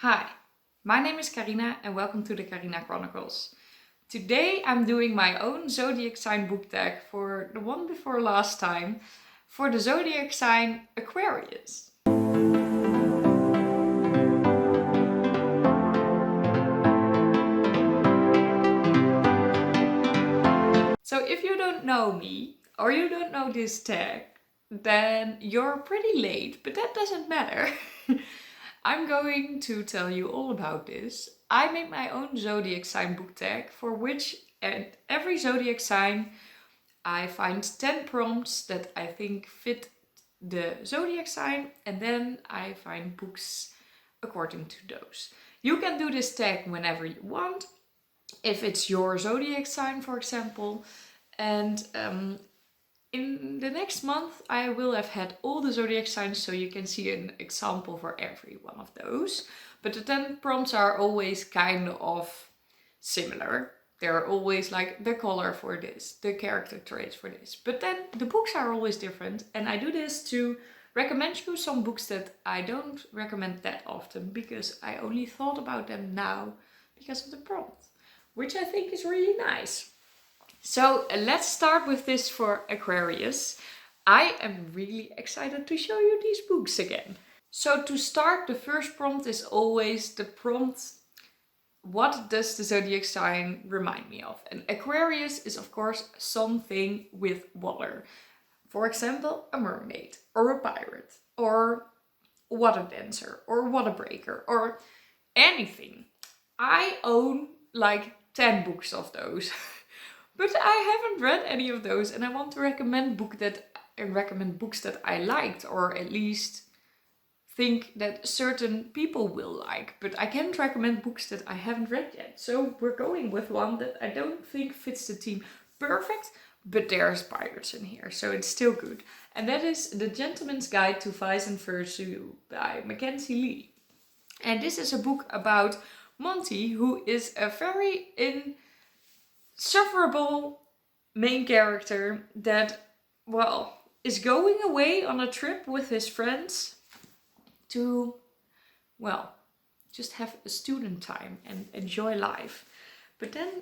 Hi, my name is Carina and welcome to the Carina Chronicles. Today I'm doing my own Zodiac Sign Book Tag for the one before last time for the Zodiac sign Aquarius. So if you don't know me or you don't know this tag, then you're pretty late, but that doesn't matter. I'm going to tell you all about this. I made my own Zodiac Sign Book Tag for which at every Zodiac sign I find 10 prompts that I think fit the Zodiac sign and then I find books according to those. You can do this tag whenever you want, if it's your Zodiac sign for example, and in the next month I will have had all the Zodiac signs so you can see an example for every one of those. But the 10 prompts are always kind of similar. They're always like the color for this, the character traits for this. But then the books are always different and I do this to recommend you some books that I don't recommend that often because I only thought about them now because of the prompt, which I think is really nice. So let's start with this for Aquarius. I am really excited to show you these books again. So to start, the first prompt is always the prompt, what does the zodiac sign remind me of? And Aquarius is of course something with water. For example, a mermaid or a pirate or a water dancer or water breaker or anything. I own like 10 books of those. But I haven't read any of those and I want to recommend books that I liked or at least think that certain people will like. But I can't recommend books that I haven't read yet. So we're going with one that I don't think fits the theme perfect, but there's pirates in here, so it's still good. And that is The Gentleman's Guide to Vice and Virtue by Mackenzie Lee. And this is a book about Monty, who is a very insufferable main character that, well, is going away on a trip with his friends to, well, just have a student time and enjoy life. But then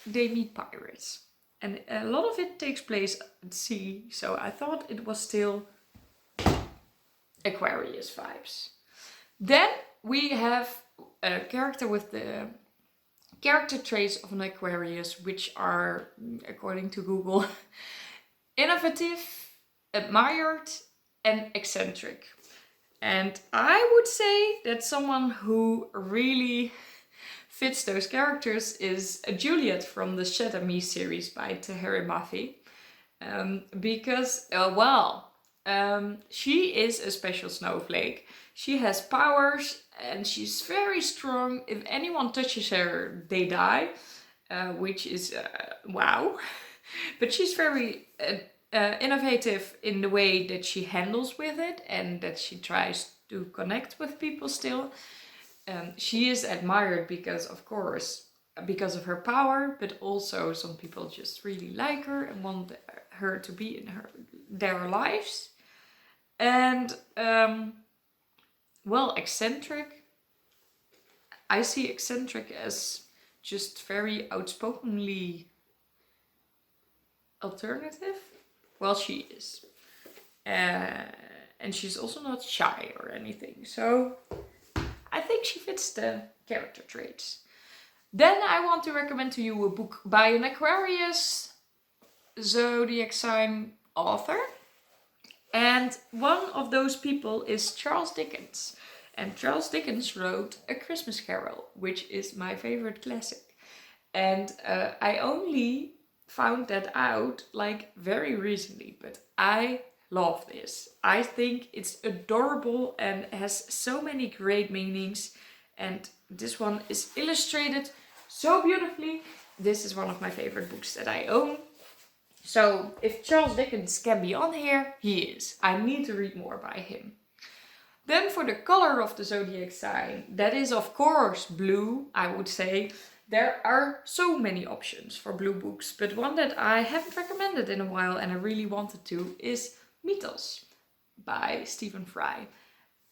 they meet pirates. And a lot of it takes place at sea, so I thought it was still Aquarius vibes. Then we have a character with the character traits of an Aquarius, which are, according to Google, innovative, admired, and eccentric. And I would say that someone who really fits those characters is Juliet from the Shatter Me series by Tahari Mafi. Because, she is a special snowflake. She has powers and she's very strong. If anyone touches her, they die, which is wow. But she's very innovative in the way that she handles with it and that she tries to connect with people still. She is admired because, of course, because of her power, but also some people just really like her and want her to be in their lives. And eccentric. I see eccentric as just very outspokenly alternative. Well, she is. And she's also not shy or anything. So I think she fits the character traits. Then I want to recommend to you a book by an Aquarius zodiac sign author. And one of those people is Charles Dickens. And Charles Dickens wrote A Christmas Carol, which is my favorite classic. And I only found that out like very recently, but I love this. I think it's adorable and has so many great meanings. And this one is illustrated so beautifully. This is one of my favorite books that I own. So if Charles Dickens can be on here, he is. I need to read more by him. Then for the color of the zodiac sign, that is of course blue, I would say. There are so many options for blue books, but one that I haven't recommended in a while and I really wanted to is Mythos by Stephen Fry.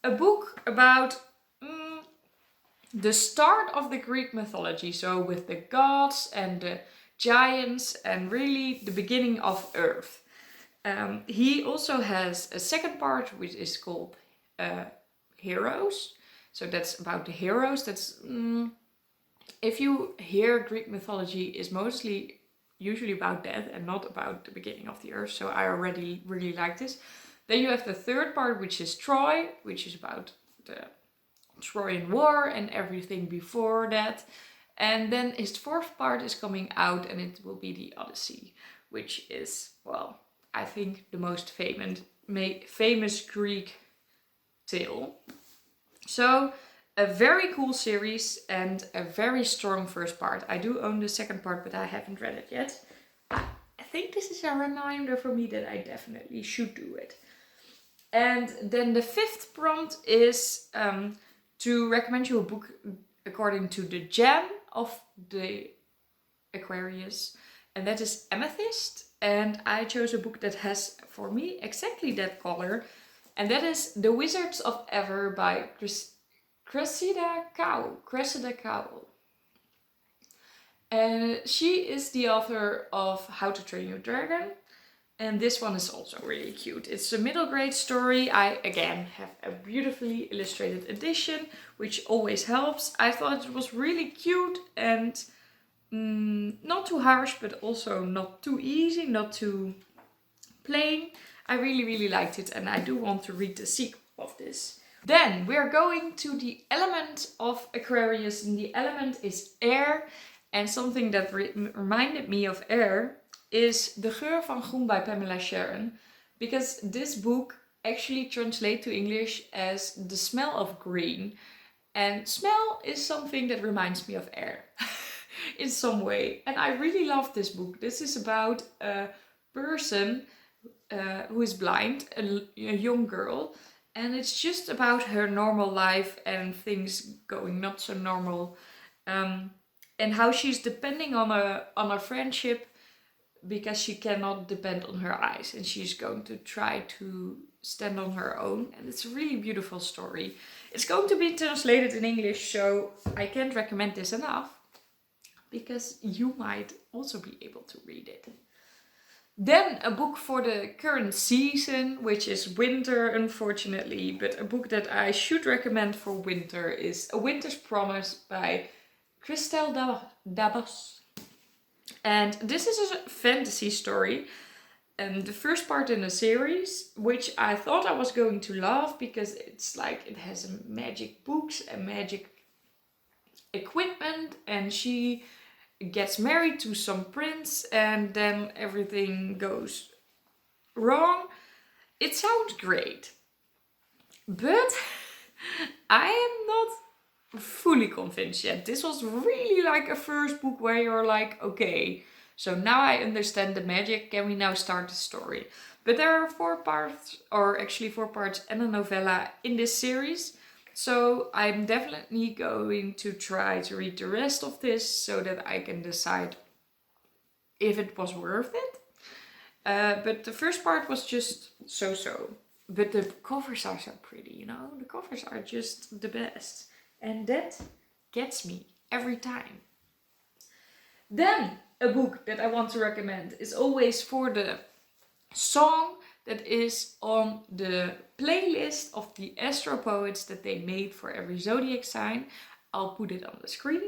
A book about the start of the Greek mythology, so with the gods and the giants and really the beginning of Earth. He also has a second part which is called Heroes. So that's about the heroes. That's if you hear Greek mythology is mostly usually about death and not about the beginning of the Earth. So I already really like this. Then you have the third part, which is Troy, which is about the Trojan War and everything before that. And then his fourth part is coming out and it will be the Odyssey, which is, well, I think the most famous Greek tale. So a very cool series and a very strong first part. I do own the second part, but I haven't read it yet. I think this is a reminder for me that I definitely should do it. And then the fifth prompt is to recommend you a book according to the gem of the Aquarius, and that is Amethyst. And I chose a book that has, for me, exactly that color, and that is The Wizards of Ever by Cressida Cowell. And she is the author of How to Train Your Dragon. And this one is also really cute. It's a middle grade story. I, again, have a beautifully illustrated edition, which always helps. I thought it was really cute and not too harsh, but also not too easy, not too plain. I really, really liked it, and I do want to read the sequel of this. Then we're going to the element of Aquarius, and the element is air. And something that reminded me of air is De Geur van Groen by Pamela Sharon, because this book actually translates to English as The Smell of Green. And smell is something that reminds me of air in some way. And I really love this book. This is about a person who is blind, a young girl, and it's just about her normal life and things going not so normal, and how she's depending on a friendship because she cannot depend on her eyes, and she's going to try to stand on her own. And it's a really beautiful story. It's going to be translated in English, so I can't recommend this enough, because you might also be able to read it. Then a book for the current season, which is winter, unfortunately, but a book that I should recommend for winter is A Winter's Promise by Christelle Dabos. And this is a fantasy story, and the first part in a series, which I thought I was going to love because it's like it has magic books and magic equipment, and she gets married to some prince and then everything goes wrong. It sounds great, but I am not fully convinced yet. This was really like a first book where you're like, okay, so now I understand the magic, can we now start the story? But there are 4 parts, or actually 4 parts and a novella in this series. So I'm definitely going to try to read the rest of this so that I can decide if it was worth it. But the first part was just so-so. But the covers are so pretty, you know? The covers are just the best. And that gets me every time. Then a book that I want to recommend is always for the song that is on the playlist of the astro poets that they made for every zodiac sign. I'll put it on the screen.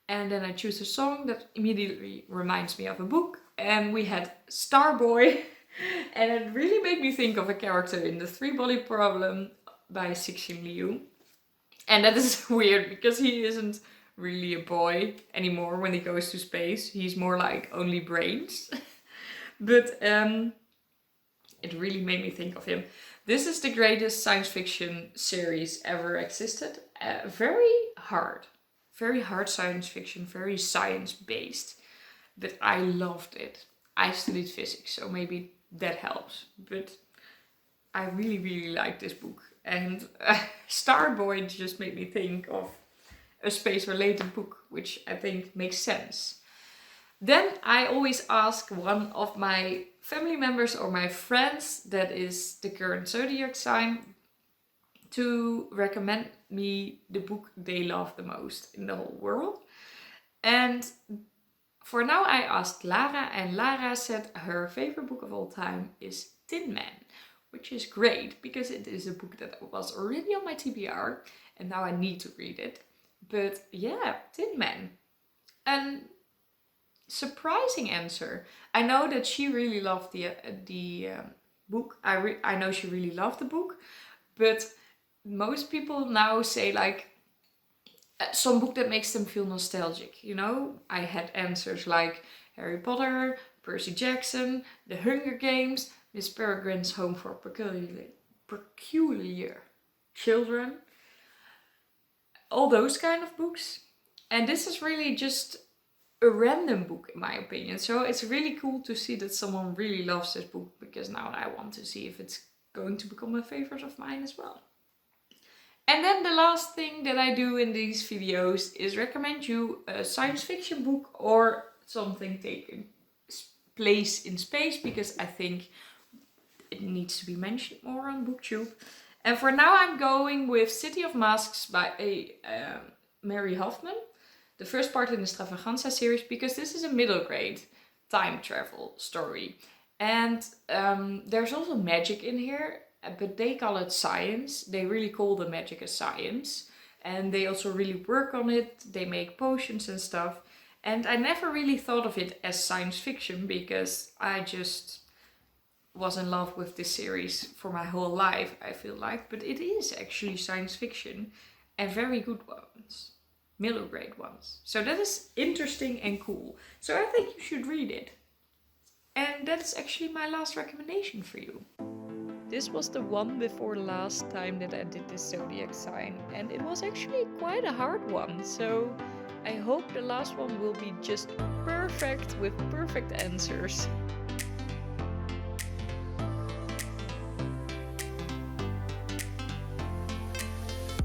And then I choose a song that immediately reminds me of a book. And we had Starboy. And it really made me think of a character in The Three Body Problem by Cixin Liu. And that is weird because he isn't really a boy anymore when he goes to space. He's more like only brains. But it really made me think of him. This is the greatest science fiction series ever existed. Very hard science fiction, very science-based. But I loved it. I studied physics, so maybe that helps. But I really, really like this book. And Starboy just made me think of a space-related book, which I think makes sense. Then I always ask one of my family members or my friends that is the current zodiac sign to recommend me the book they love the most in the whole world. And for now I asked Lara, and Lara said her favorite book of all time is Tin Man, which is great because it is a book that was already on my TBR and now I need to read it. But yeah, Tin Man. And surprising answer. I know that she really loved the book. I know she really loved the book, but most people now say like some book that makes them feel nostalgic. You know, I had answers like Harry Potter, Percy Jackson, The Hunger Games, Miss Peregrine's Home for Peculiar Children, all those kind of books. And this is really just a random book in my opinion. So it's really cool to see that someone really loves this book, because now I want to see if it's going to become a favorite of mine as well. And then the last thing that I do in these videos is recommend you a science fiction book or something taking place in space, because I think it needs to be mentioned more on BookTube. And for now I'm going with City of Masks by Mary Hoffman. The first part in the Stravaganza series, because this is a middle grade time travel story. And there's also magic in here, but they call it science. They really call the magic a science. And they also really work on it. They make potions and stuff. And I never really thought of it as science fiction, because I just was in love with this series for my whole life, I feel like. But it is actually science fiction, and very good ones. Middle grade ones. So that is interesting and cool. So I think you should read it. And that's actually my last recommendation for you. This was the one before last time that I did this zodiac sign, and it was actually quite a hard one. So I hope the last one will be just perfect with perfect answers.